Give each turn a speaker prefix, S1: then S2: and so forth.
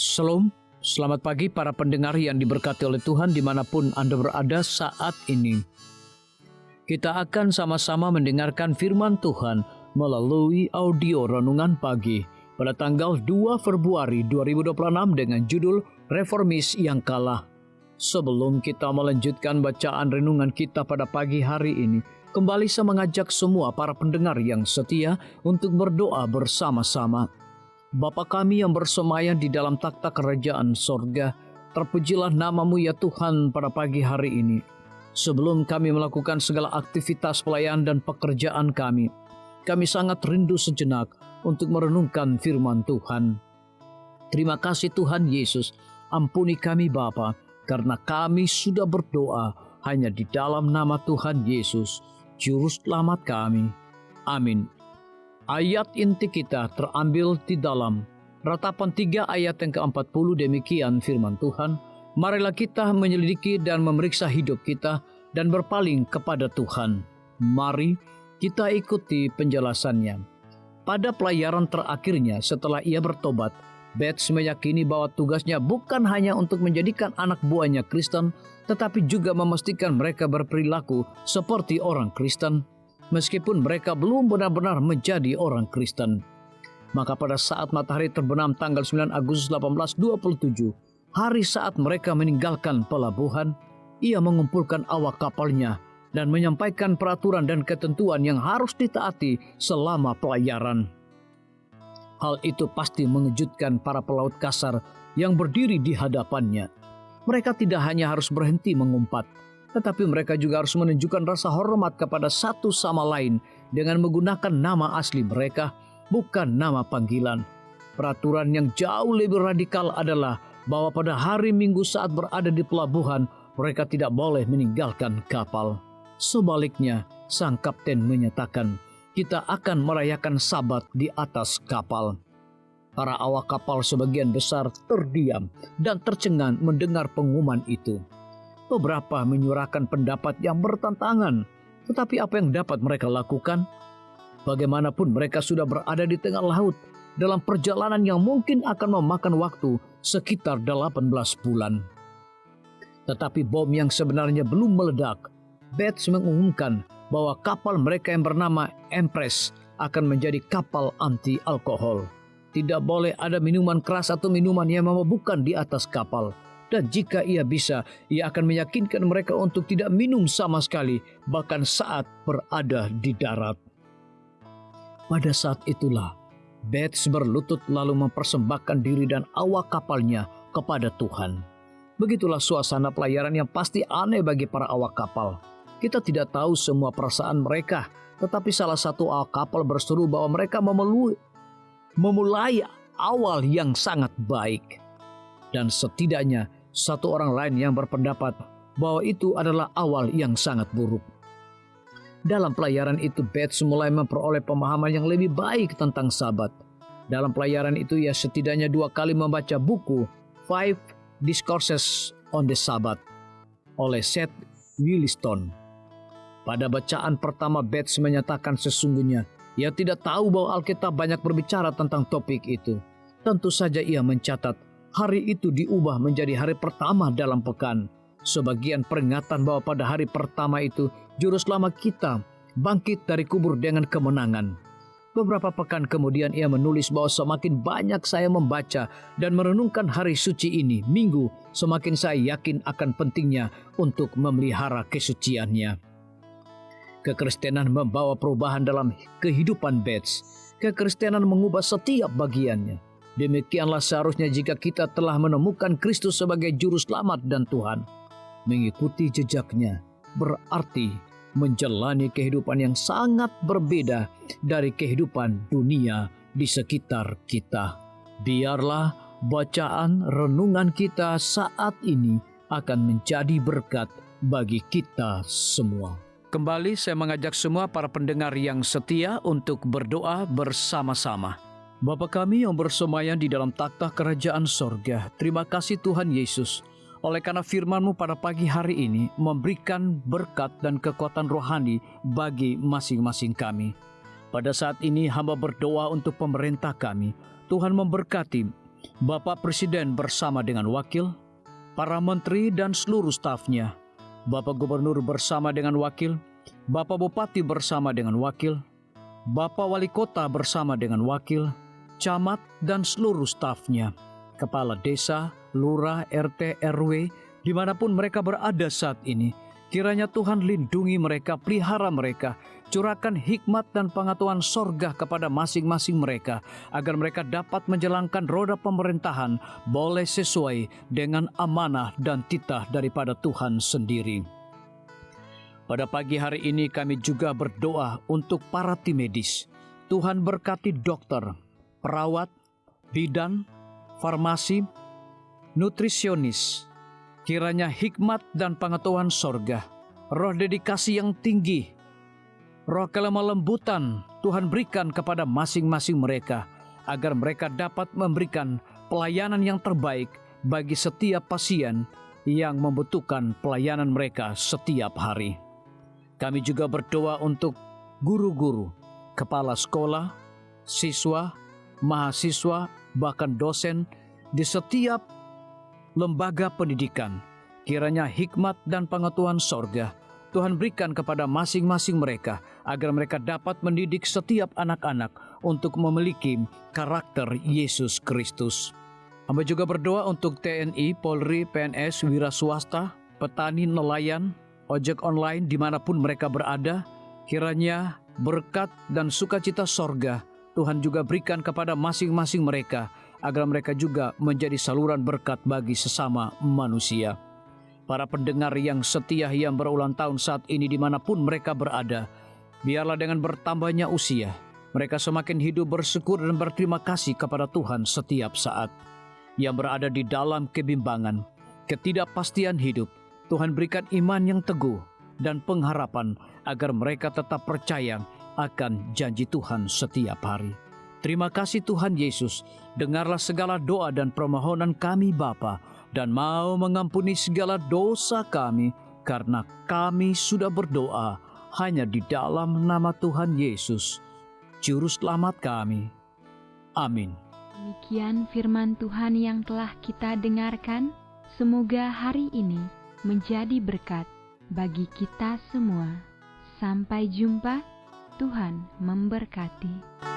S1: Shalom, selamat pagi para pendengar yang diberkati oleh Tuhan dimanapun Anda berada saat ini. Kita akan sama-sama mendengarkan firman Tuhan melalui audio renungan pagi pada tanggal 2 Februari 2026 dengan judul Reformis yang Kalah. Sebelum kita melanjutkan bacaan renungan kita pada pagi hari ini, kembali saya mengajak semua para pendengar yang setia untuk berdoa bersama-sama. Bapa kami yang bersemayam di dalam takhta kerajaan sorga, terpujilah nama-Mu ya Tuhan pada pagi hari ini. Sebelum kami melakukan segala aktivitas pelayanan dan pekerjaan kami sangat rindu sejenak untuk merenungkan firman Tuhan. Terima kasih Tuhan Yesus, ampuni kami Bapa, karena kami sudah berdoa hanya di dalam nama Tuhan Yesus, Juru Selamat kami. Amin. Ayat inti kita terambil di dalam Ratapan 3 ayat yang ke-40, demikian firman Tuhan. Marilah kita menyelidiki dan memeriksa hidup kita dan berpaling kepada Tuhan. Mari kita ikuti penjelasannya. Pada pelayaran terakhirnya setelah ia bertobat, Bates meyakini bahwa tugasnya bukan hanya untuk menjadikan anak buahnya Kristen, tetapi juga memastikan mereka berperilaku seperti orang Kristen, meskipun mereka belum benar-benar menjadi orang Kristen. Maka pada saat matahari terbenam tanggal 9 Agustus 1827, hari saat mereka meninggalkan pelabuhan, ia mengumpulkan awak kapalnya dan menyampaikan peraturan dan ketentuan yang harus ditaati selama pelayaran. Hal itu pasti mengejutkan para pelaut kasar yang berdiri di hadapannya. Mereka tidak hanya harus berhenti mengumpat, tetapi mereka juga harus menunjukkan rasa hormat kepada satu sama lain dengan menggunakan nama asli mereka, bukan nama panggilan. Peraturan yang jauh lebih radikal adalah bahwa pada hari Minggu saat berada di pelabuhan, mereka tidak boleh meninggalkan kapal. Sebaliknya, sang kapten menyatakan, kita akan merayakan Sabat di atas kapal. Para awak kapal sebagian besar terdiam dan tercengang mendengar pengumuman itu. Beberapa menyuarakan pendapat yang bertentangan, tetapi apa yang dapat mereka lakukan? Bagaimanapun mereka sudah berada di tengah laut dalam perjalanan yang mungkin akan memakan waktu sekitar 18 bulan. Tetapi bom yang sebenarnya belum meledak. Bates mengumumkan bahwa kapal mereka yang bernama Empress akan menjadi kapal anti-alkohol. Tidak boleh ada minuman keras atau minuman yang memabukkan di atas kapal. Dan jika ia bisa, ia akan meyakinkan mereka untuk tidak minum sama sekali, bahkan saat berada di darat. Pada saat itulah, Bates berlutut lalu mempersembahkan diri dan awak kapalnya kepada Tuhan. Begitulah suasana pelayaran yang pasti aneh bagi para awak kapal. Kita tidak tahu semua perasaan mereka, tetapi salah satu awak kapal berseru bahwa mereka memulai awal yang sangat baik. Dan setidaknya satu orang lain yang berpendapat bahwa itu adalah awal yang sangat buruk. Dalam pelayaran itu, Bates mulai memperoleh pemahaman yang lebih baik tentang Sabat. Dalam pelayaran itu, ia setidaknya 2 kali membaca buku Five Discourses on the Sabbath oleh Seth Williston. Pada bacaan pertama, Bates menyatakan sesungguhnya ia tidak tahu bahwa Alkitab banyak berbicara tentang topik itu. Tentu saja ia mencatat hari itu diubah menjadi hari pertama dalam pekan. Sebagian peringatan bahwa pada hari pertama itu Juru Selamat kita bangkit dari kubur dengan kemenangan. Beberapa pekan kemudian ia menulis bahwa semakin banyak saya membaca dan merenungkan hari suci ini, Minggu, semakin saya yakin akan pentingnya untuk memelihara kesuciannya. Kekristenan membawa perubahan dalam kehidupan Bates. Kekristenan mengubah setiap bagiannya. Demikianlah seharusnya jika kita telah menemukan Kristus sebagai Juru Selamat dan Tuhan. Mengikuti jejaknya berarti menjalani kehidupan yang sangat berbeda dari kehidupan dunia di sekitar kita. Biarlah bacaan renungan kita saat ini akan menjadi berkat bagi kita semua. Kembali saya mengajak semua para pendengar yang setia untuk berdoa bersama-sama. Bapa kami yang bersemayam di dalam takhta kerajaan sorga, terima kasih Tuhan Yesus. Oleh karena firman-Mu pada pagi hari ini memberikan berkat dan kekuatan rohani bagi masing-masing kami. Pada saat ini hamba berdoa untuk pemerintah kami. Tuhan memberkati Bapak Presiden bersama dengan wakil, para menteri dan seluruh stafnya, Bapak Gubernur bersama dengan wakil, Bapak Bupati bersama dengan wakil, Bapak Wali Kota bersama dengan wakil, camat dan seluruh stafnya, kepala desa, lurah, RT, RW, dimanapun mereka berada saat ini. Kiranya Tuhan lindungi mereka, pelihara mereka, curahkan hikmat dan pengetahuan sorga kepada masing-masing mereka, agar mereka dapat menjalankan roda pemerintahan boleh sesuai dengan amanah dan titah daripada Tuhan sendiri. Pada pagi hari ini kami juga berdoa untuk para tim medis. Tuhan berkati dokter, perawat, bidan, farmasi, nutrisionis. Kiranya hikmat dan pengetahuan sorga, roh dedikasi yang tinggi, roh kelemah lembutan Tuhan berikan kepada masing-masing mereka, agar mereka dapat memberikan pelayanan yang terbaik bagi setiap pasien yang membutuhkan pelayanan mereka setiap hari. Kami juga berdoa untuk guru-guru, kepala sekolah, siswa, mahasiswa, bahkan dosen di setiap lembaga pendidikan. Kiranya hikmat dan pengetahuan sorga Tuhan berikan kepada masing-masing mereka, agar mereka dapat mendidik setiap anak-anak untuk memiliki karakter Yesus Kristus. Hamba juga berdoa untuk TNI, Polri, PNS, wira swasta, petani, nelayan, ojek online dimanapun mereka berada. Kiranya berkat dan sukacita sorga Tuhan juga berikan kepada masing-masing mereka, agar mereka juga menjadi saluran berkat bagi sesama manusia. Para pendengar yang setia yang berulang tahun saat ini dimanapun mereka berada, biarlah dengan bertambahnya usia, mereka semakin hidup bersyukur dan berterima kasih kepada Tuhan setiap saat. Yang berada di dalam kebimbangan, ketidakpastian hidup, Tuhan berikan iman yang teguh dan pengharapan, agar mereka tetap percaya akan janji Tuhan setiap hari. Terima kasih Tuhan Yesus, dengarlah segala doa dan permohonan kami Bapa, dan mau mengampuni segala dosa kami, karena kami sudah berdoa hanya di dalam nama Tuhan Yesus, Juru Selamat kami. Amin.
S2: Demikian firman Tuhan yang telah kita dengarkan. Semoga hari ini menjadi berkat bagi kita semua. Sampai jumpa, Tuhan memberkati.